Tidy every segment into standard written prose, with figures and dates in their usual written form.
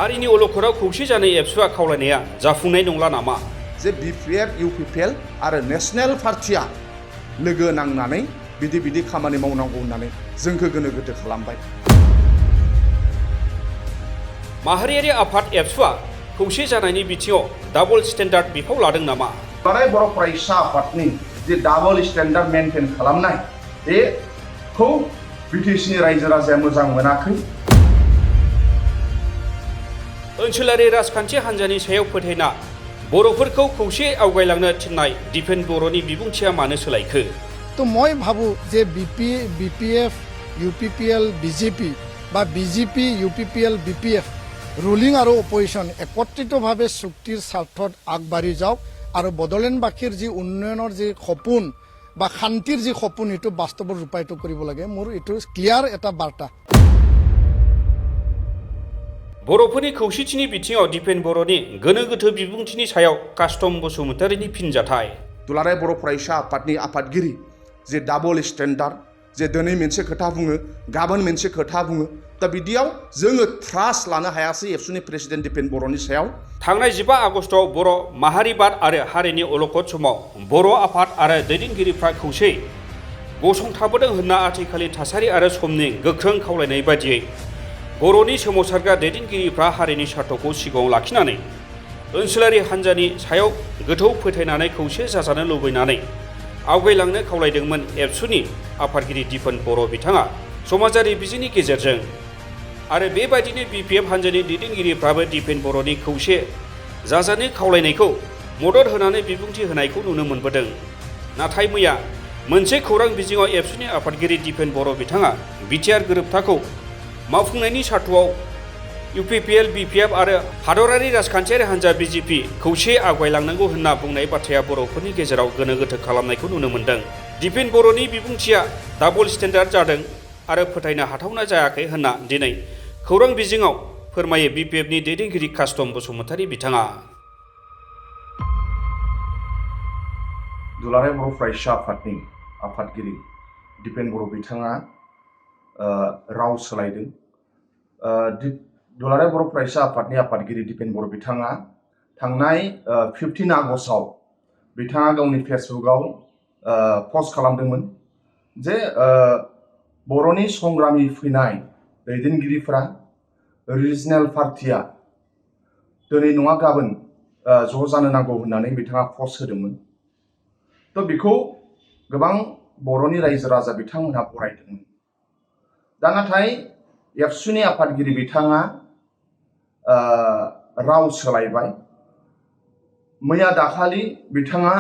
हारिनि अलखदाव खौसे जानाय एबसुआ खावलायनाया जाफुंनाय नंला नामा? जे बिपिएफ इउपिपिएल आरो नेशनेल पार्टिया लोगो नांनानै बिदि खामानि मावनांगौ होननानै जोंखौ गोनो गोथो खालामबाय। माहारियारि आफाद एबसुआ खौसे जानायनि बिथिङाव डाबल स्टेन्डार्ड बिफाव लादों नामा? दुलाराय बर' फरायसा आफादनि जे डाबल स्टेन्डार्ड मेनटेन खालामनाय बेखौ बिटिसिनि रायजो राजाया मोजां मोनाखै। ओनसोलारि राजखान्थि हान्जानि सायाव फोथायना बर'फोरखौ खौसे आवगायलांनो थिननाय दिपेन बर'नि बिबुंथिया मानो सोलायखो? तो मैं भाबो जे बीपीएफ यूपीपीएल बीजेपी बा बीजेपी यूपीपीएल बीपीएफ रुलिंग और अपोजिशन एकत्रित भावे चुक्तिर स्वार्थत आगबाढ़ी जाओ और बडोलेण्डबासीर जी उन्नयनर जी सपन बा शांतिर जी सपन ये बास्तव रूपायित करिब लागे। मोर एटु क्लियार एटा बार्ता। बर'फोरनि खौसेथिनि बिथिङाव दिपेन बर'नि गोनो गोथो बिबुंथिनि सायाव कास्टम बसुमतारिनि फिनजाथाय। दुलाराय बर' फरायसा आफादनि आफादगिरि जे डाबल स्टेन्डार्ड जे दिनै मोनसे खोथा बुङो गाबोन मोनसे खोथा बुङो दा बिदियाव जोङो ट्रास्ट लानो हायासै एबसुनि प्रेसिडेन्ट दिपेन बर'नि सायाव। थांनाय 15 आगस्टआव बर' माहारिबाद आरो हारिनि अलखद समाव बर' आफाद आरो दैदेनगिरिफ्रा खौसे गसंथाबोदों होनना आथिखालनि थासारि आरो समनि गोख्रों खावलायनाय बायदियै बर'नि सोमावसारग्रा दैदेनगिरिफ्रा हारिनि स्वार्थखौ सिगाङाव लाखिनानै ओनसोलारि हान्जानि सायाव गोथौ फोथायनानै खौसे जाजानो लुबैनानै आवगायलांनो खावलायदोंमोन एबसुनि आफादगिरि दिपेन बर' बिथाङा समाजारि बिजोंनि गेजेरजों। आरो बेबायदिनो बिपिएफ हान्जानि दैदेनगिरिफ्राबो दिपेन बर'नि खौसे जाजानो खावलायनायखौ मदद होनानै बिबुंथि होनायखौ नुनो मोनबोदों। नाथाय मैया मोनसे खौरां बिजोङाव एबसुनि आफादगिरि दिपेन बर' बिथाङा बिटिआर गोरोबथाखौ मावफुंनायनि सार्थआव इउपिपिएल बिपिएफ आरो हादरारि राजखान्थियारि हान्जा बिजेपि खौसे आवगायलांनांगौ होनना बुंनाय बाथ्राया बर'फोरनि गेजेराव गोनो गोथो खालामनायखौ नुनो मोन्दों। दिपेन बर'नि बिबुंथिया डाबल स्टेन्डार्ड जादों आरो फोथायनो हाथावना जायाखै होनना दिनै खौरां बिजोङाव फोरमायो बिपिएफनि दैदेनगिरि कास्टम बसुमतारि बिथाङा। दुलाराय बर' फरायसा आफादनि आफादगिरि दिपेन बर' बिथाङा राव सोलायदों। दुलाराय बर' फरायसा आफादनि आफादगिरि दिपेन बर' बिथाङा थांनाय 15 आगस्टआव बिथाङा गावनि फेसबुकआव पस्ट खालामदोंमोन जे बर'नि संग्रामि फैनाय दैदेनगिरिफ्रा रिजनेल पार्टिया दिनै नङा गाबोन ज' जानो नांगौ होननानै बिथाङा पस्ट होदोंमोन। तो बेखौ गोबां बर'नि रायजो राजा बिथांमोनहा बरायदोंमोन। दा नाथाय एबसुनि आफादगिरि बिथाङा राव सोलायबाय। मैया दाखालि बिथाङा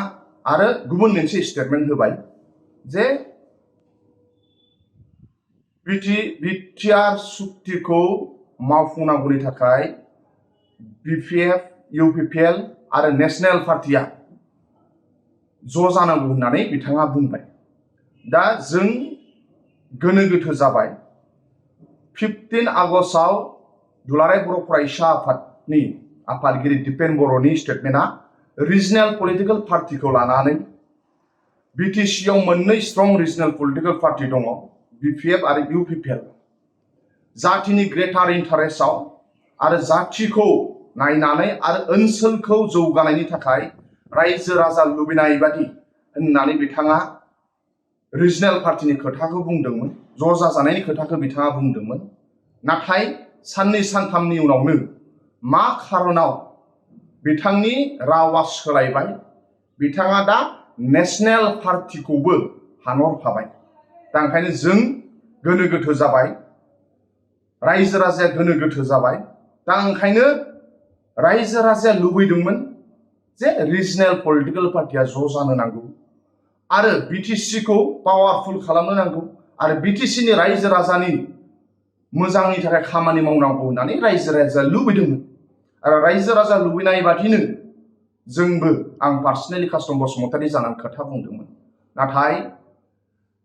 आरो गुबुन मोनसे स्टेटमेन्ट होबाय जे बिटिआर सुक्तिखौ मावफुंनांगौनि थाखाय बिपिएफ इउपिपिएल आरो नेशनेल पार्टिया ज' जानांगौ होननानै बिथाङा बुंबाय। दा जों गोनो गोथो जाबाय। 15 आगस्टआव दुलाराय बर' फरायसा आफादनि आफादगिरि दिपेन बर'नि स्टेटमेन्टआ रिजनेल पलिटिकेल पार्टिखौ लानानै बिटिसिआव मोननै स्ट्रं रिजनेल पलिटिकेल पार्टि दङ बिपिएफ आरो इउपिपिएल। जातिनि ग्रेटार इन्टारेस्टआव आरो जातिखौ नायनानै आरो ओनसोलखौ जौगानायनि थाखाय रायजो राजा लुबैनाय बादि होननानै बिथाङा रिजनेल पार्टिनि खोथाखौ बुंदोंमोन, ज' जाजानायनि खोथाखौ बिथाङा बुंदोंमोन। नाथाय साननै सानथामनि उनावनो मा खारनाव बिथांनि रावा सोलायबाय, बिथाङा दा नेशनेल पार्टिखौबो हानहरफाबाय। दा ओंखायनो जों गोनो गोथो जाबाय, रायजो राजाया गोनो गोथो जाबाय। दा ओंखायनो रायजो राजाया लुबैदोंमोन जे रिजनेल पलिटिकेल पार्टिया ज' जानो नांगौ आरो बिटिसिखौ पावारफुल खालामनो नांगौ आरो बिटिसिनि रायजो राजानि मोजांनि थाखाय खामानि मावनांगौ होननानै रायजो राजाया लुबैदोंमोन। आरो रायजो राजा लुबैनाय बादिनो जोंबो आं पार्सनेलि कास्टम बसुमतारि जानानै खोथा बुंदोंमोन। नाथाय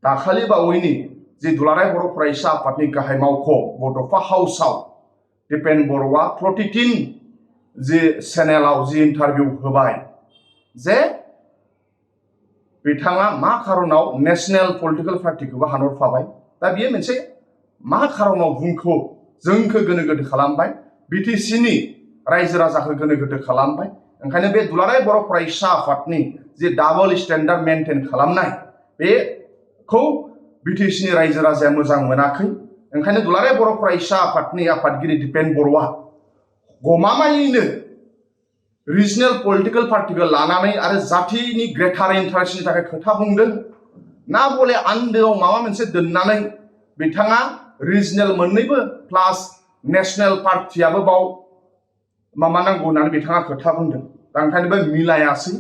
दाखालि बावैनि जे दुलाराय बर' फरायसा आफादनि गाहाय मावख' बड'फा हाउसआव दिपेन बर'आ प्रतिदिन जे चेनेलाव जि इन्टारभिउ होबाय जे बिथाङा मा खारनाव नेशनेल पलिटिकेल पार्टिखौबो हानहरफाबाय। दा बियो मोनसे मा खारनाव बुंखो जोंखौ गोनो गोथो खालामबाय। बिटिसिनि रायजो राजाखौ गोनो गोथो खालामबाय ओंखायनो बे दुलाराय बर' फरायसा आफादनि जे डाबल स्टेन्डार्ड मेनटेन खालामनाय बेखौ बिटिसिनि रायजो राजाया मोजां मोनाखै ओंखायनो दुलाराय बर' फरायसा आफादनि आफादगिरि दिपेन बर'आ गमामायैनो रिजनेल पलिटिकेल पार्टिखौ लानानै आरो जातिनि ग्रेटार इन्टारेस्टनि थाखाय खोथा बुंदों ना बले आन्दोआव माबा मोनसे दोननानै बिथाङा रिजनेल मोननैबो प्लास नेशनेल पार्टियाबो बाव माबा नांगौ होननानै बिथाङा खोथा बुंदों दा ओंखायनो बे मिलायासै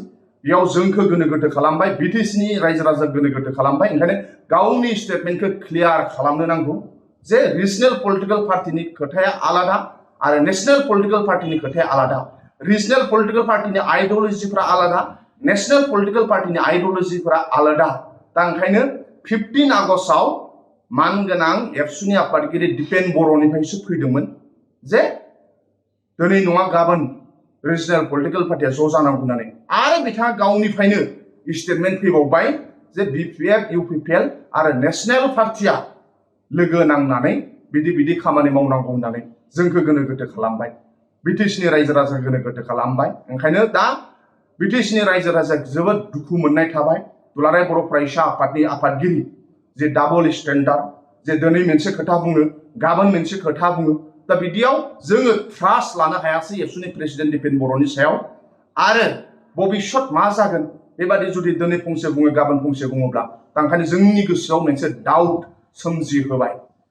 बेयाव जोंखौ गोनो गोथो खालामबाय बिटिसिनि रायजो राजा गोनो गोथो खालामबाय ओंखायनो गावनि स्टेटमेन्टखौ क्लियार खालामनो नांगौ जे रिजनेल पलिटिकेल पार्टिनि खोथाया आलादा आरो नेशनेल पलिटिकेल पार्टिनि खोथाया आलादा रिजनेल पलिटिकेल पार्टिनि आइडियोलजिफ्रा आलादा नेशनेल पलिटिकेल पार्टिनि आइडियोलजिफ्रा आलादा दा ओंखायनो 15 आगस्टआव मानगोनां एबसुनि आफादगिरि दिपेन बर'निफ्रायसो फैदोंमोन जे दिनै नङा गाबोन रिजनेल पलिटिकेल पार्टिया ज' जानांगौ होननानै आरो बिथाङा गावनिफ्रायनो स्टेटमेन्ट फैबावबाय जे बिपिएफ इउपिपिएल आरो नेशनेल पार्टिया लोगो नांनानै बिदि खामानि मावनांगौ होननानै जोंखौ गोनो गोथो खालामबाय बिटिसिनि रायजो राजा गोनो गोथो खालामबाय ओंखायनो दा बिटिसिनि रायजो राजाया जोबोद दुखु मोननाय थाबाय दुलाराय बर' फरायसा आफादनि आफादगिरि जे डाबल स्टेन्डार्ड जे दिनै मोनसे खोथा बुङो गाबोन मोनसे खोथा बुङो दा बिदियाव जोङो ट्रास्ट लानो हायासै एबसुनि प्रेसिडेन्ट दिपेन बर'नि सायाव आरो भबिष्यत मा जागोन बेबादि जुदि दिनै फंसे बुङो गाबोन फंसे बुङोब्ला दा ओंखायनो जोंनि गोसोआव मोनसे डाउट सोमजिहोबाय